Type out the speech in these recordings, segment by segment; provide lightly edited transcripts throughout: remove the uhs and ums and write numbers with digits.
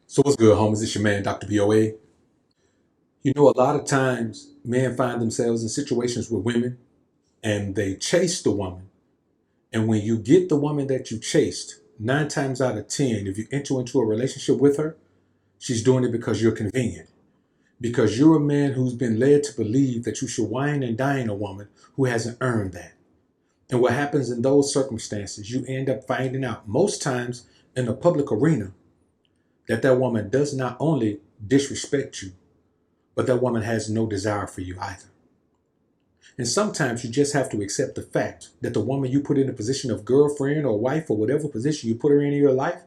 So what's good, homies? It's your man, Dr. BOA. You know, a lot of times men find themselves in situations with women and they chase the woman. And when you get the woman that you chased, 9 times out of 10, if you enter into a relationship with her, she's doing it because you're convenient. Because you're a man who's been led to believe that you should wine and dine a woman who hasn't earned that. And what happens in those circumstances, you end up finding out most times in the public arena that woman does not only disrespect you, but that woman has no desire for you either. And sometimes you just have to accept the fact that the woman you put in a position of girlfriend or wife or whatever position you put her in your life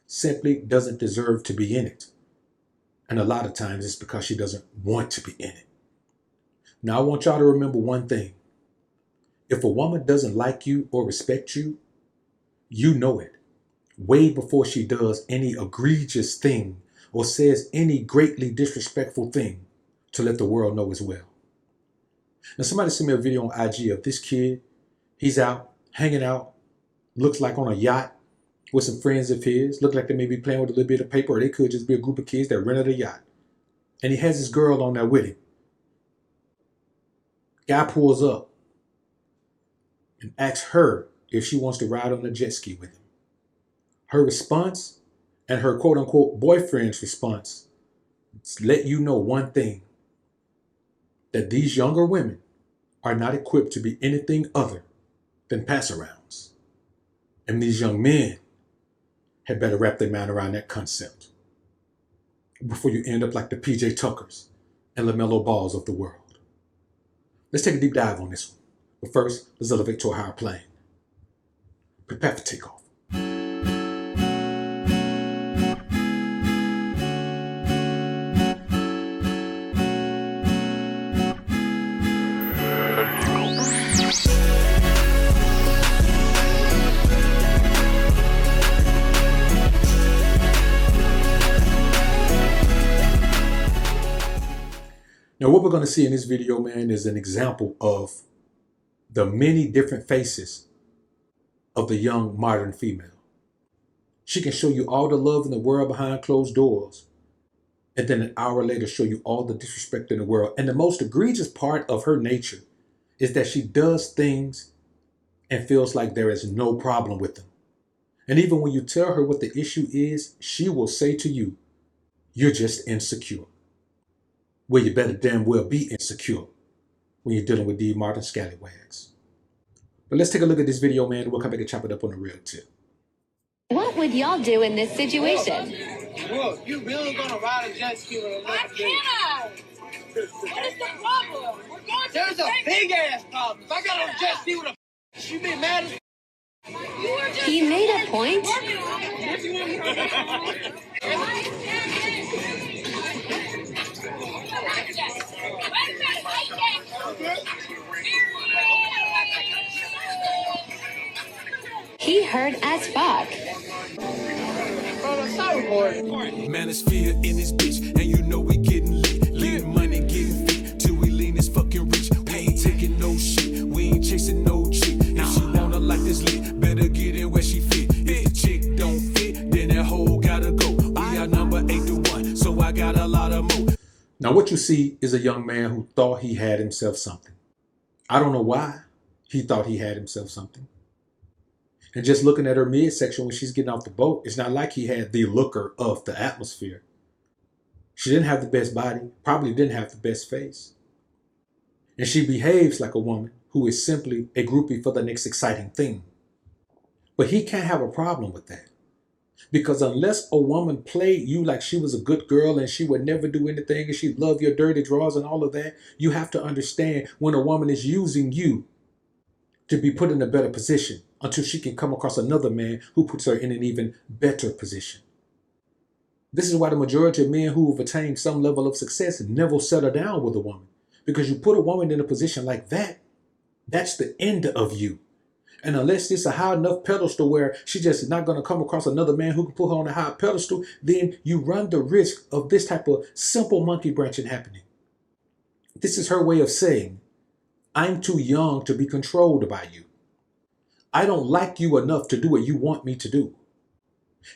simply doesn't deserve to be in it. And a lot of times it's because she doesn't want to be in it. Now I want y'all to remember one thing. If a woman doesn't like you or respect you, you know it way before she does any egregious thing or says any greatly disrespectful thing to let the world know as well. Now, somebody sent me a video on IG of this kid. He's out, hanging out, looks like on a yacht with some friends of his. Look like they may be playing with a little bit of paper, or they could just be a group of kids that rented a yacht. And he has his girl on there with him. Guy pulls up and asks her if she wants to ride on a jet ski with him. Her response and her quote-unquote boyfriend's response let you know one thing, that these younger women are not equipped to be anything other than pass-arounds. And these young men had better wrap their mind around that concept before you end up like the PJ Tuckers and LaMelo Balls of the world. Let's take a deep dive on this one. But first, let's elevate to a higher plane. Prepare for takeoff. Now, what we're going to see in this video, man, is an example of the many different faces of the young modern female. She can show you all the love in the world behind closed doors, and then an hour later show you all the disrespect in the world. And the most egregious part of her nature is that she does things and feels like there is no problem with them. And even when you tell her what the issue is, she will say to you, "You're just insecure." Well, you better damn well be insecure when you're dealing with these modern scallywags. But let's take a look at this video, man, and we'll come back and chop it up on the real tip. What would y'all do in this situation? Whoa, you really gonna ride a jet ski with another bitch? I can't! What is the problem? We're going to There's a big ass problem. If I got on a jet ski with a you be mad as He made a point. He heard as fuck. Manosphere in this bitch, and you know we getting lit. Getting money, getting fit, till we lean this fucking rich. We ain't taking no shit, we ain't chasing no chick. If she wanna like this lit, better get in where she fit. If the chick don't fit, then that hoe gotta go. We are number 8 to 1, so I got a lot of more. Now, what you see is a young man who thought he had himself something. I don't know why he thought he had himself something. And just looking at her midsection when she's getting off the boat, it's not like he had the looker of the atmosphere. She didn't have the best body, probably didn't have the best face. And she behaves like a woman who is simply a groupie for the next exciting thing. But he can't have a problem with that. Because unless a woman played you like she was a good girl and she would never do anything and she'd love your dirty drawers and all of that, you have to understand when a woman is using you to be put in a better position until she can come across another man who puts her in an even better position. This is why the majority of men who have attained some level of success never settle down with a woman. Because you put a woman in a position like that, that's the end of you. And unless it's a high enough pedestal where she just is not going to come across another man who can put her on a high pedestal, then you run the risk of this type of simple monkey branching happening. This is her way of saying, I'm too young to be controlled by you. I don't like you enough to do what you want me to do.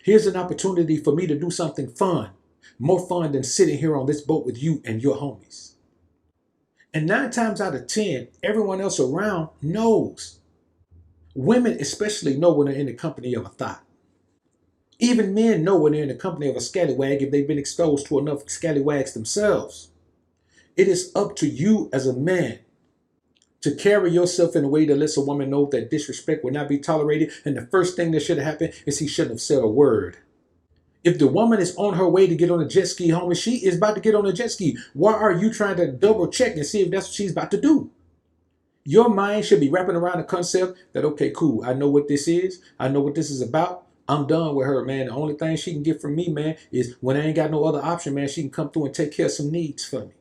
Here's an opportunity for me to do something fun, more fun than sitting here on this boat with you and your homies. And 9 times out of 10, everyone else around knows. Women especially know when they're in the company of a thought. Even men know when they're in the company of a scallywag if they've been exposed to enough scallywags themselves. It is up to you as a man to carry yourself in a way that lets a woman know that disrespect will not be tolerated. And the first thing that should have happened is he shouldn't have said a word. If the woman is on her way to get on a jet ski, homie, she is about to get on a jet ski. Why are you trying to double check and see if that's what she's about to do? Your mind should be wrapping around the concept that, okay, cool, I know what this is. I know what this is about. I'm done with her, man. The only thing she can get from me, man, is when I ain't got no other option, man, she can come through and take care of some needs for me.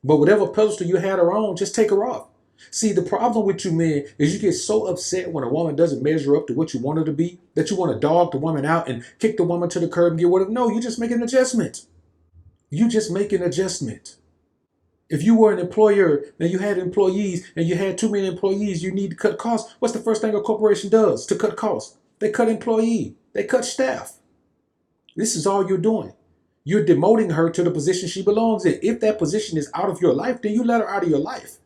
But whatever pedestal you had her on, just take her off. See, the problem with you men is you get so upset when a woman doesn't measure up to what you want her to be that you want to dog the woman out and kick the woman to the curb and get rid of. No, you just make an adjustment. You just make an adjustment. If you were an employer and you had employees and you had too many employees, you need to cut costs. What's the first thing a corporation does to cut costs? They cut employee. They cut staff. This is all you're doing. You're demoting her to the position she belongs in. If that position is out of your life, then you let her out of your life.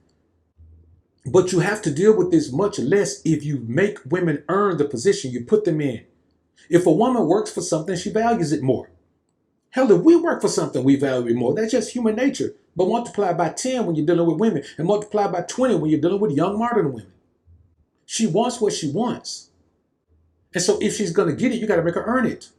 But you have to deal with this much less if you make women earn the position you put them in. If a woman works for something, she values it more. Hell, if we work for something, we value it more. That's just human nature. But multiply by 10 when you're dealing with women, and multiply by 20 when you're dealing with young modern women. She wants what she wants. And so if she's going to get it, you got to make her earn it.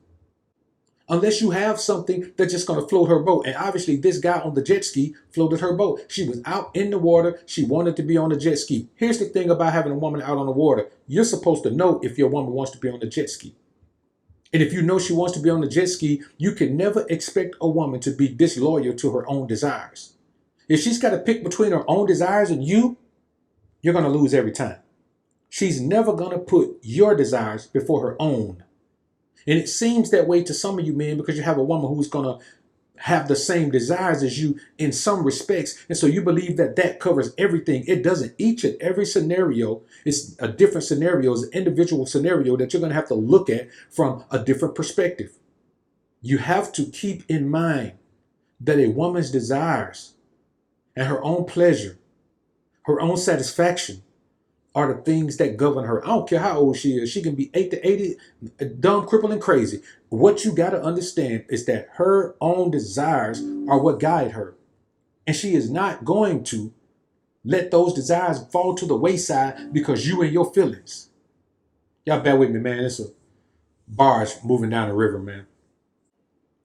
Unless you have something that's just going to float her boat. And obviously this guy on the jet ski floated her boat. She was out in the water. She wanted to be on the jet ski. Here's the thing about having a woman out on the water. You're supposed to know if your woman wants to be on the jet ski. And if you know she wants to be on the jet ski, you can never expect a woman to be disloyal to her own desires. If she's got to pick between her own desires and you're going to lose every time. She's never going to put your desires before her own. And it seems that way to some of you men because you have a woman who's going to have the same desires as you in some respects. And so you believe that that covers everything. It doesn't. Each and every scenario is a different scenario, is an individual scenario that you're going to have to look at from a different perspective. You have to keep in mind that a woman's desires and her own pleasure, her own satisfaction, are the things that govern her. I don't care how old she is. She can be 8 to 80, dumb, crippled, and crazy. What you got to understand is that her own desires are what guide her. And she is not going to let those desires fall to the wayside because you and your feelings. Y'all bear with me, man. It's a barge moving down the river, man.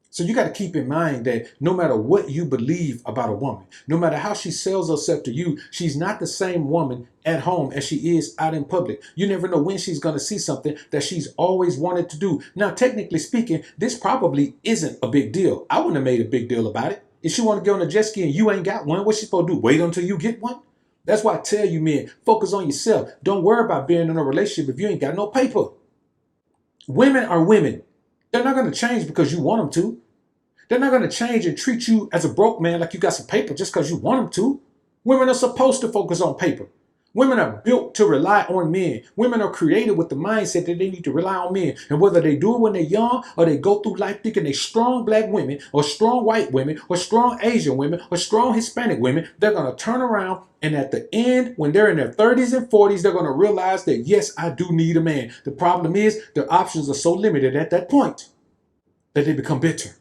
So you got to keep in mind that no matter what you believe about a woman, no matter how she sells herself to you, she's not the same woman at home as she is out in public. You never know when she's going to see something that she's always wanted to do. Now, technically speaking, this probably isn't a big deal. I wouldn't have made a big deal about it. If she want to get on a jet ski and you ain't got one, what's she supposed to do? Wait until you get one? That's why I tell you, men, focus on yourself. Don't worry about being in a relationship if you ain't got no paper. Women are women. They're not going to change because you want them to. They're not going to change and treat you as a broke man like you got some paper just because you want them to. Women are supposed to focus on paper. Women are built to rely on men. Women are created with the mindset that they need to rely on men. And whether they do it when they're young or they go through life thinking they're strong black women or strong white women or strong Asian women or strong Hispanic women, they're going to turn around and at the end, when they're in their 30s and 40s, they're going to realize that, yes, I do need a man. The problem is their options are so limited at that point that they become bitter.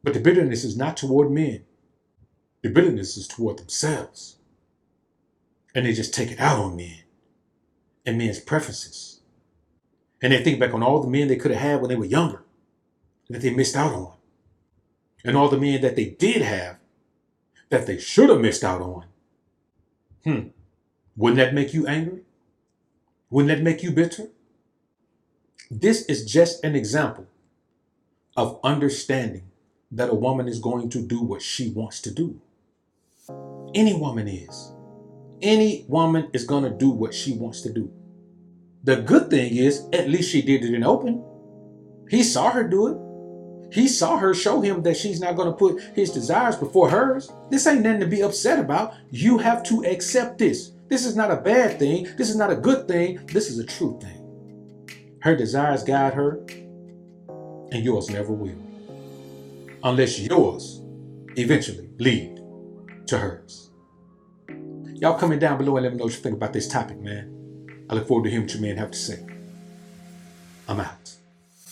But the bitterness is not toward men. The bitterness is toward themselves. And they just take it out on men and men's preferences. And they think back on all the men they could have had when they were younger that they missed out on. And all the men that they did have that they should have missed out on. Wouldn't that make you angry? Wouldn't that make you bitter? This is just an example of understanding that a woman is going to do what she wants to do. Any woman is. Any woman is going to do what she wants to do. The good thing is, at least she did it in open. He saw her do it. He saw her show him that she's not going to put his desires before hers. This ain't nothing to be upset about. You have to accept this. This is not a bad thing. This is not a good thing. This is a true thing. Her desires guide her. and yours never will. Unless yours eventually lead to hers. Y'all comment down below and let me know what you think about this topic, man. I look forward to hearing what you men have to say. I'm out.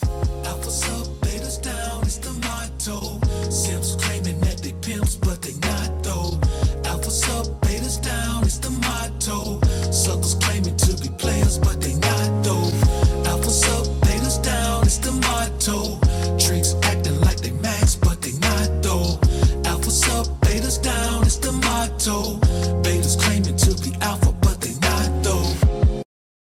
Alphas up, betas down, it's the motto. Simps claiming that they pimps, but they not though. Alphas up, betas down, it's the motto. Suckers claiming to be players, but they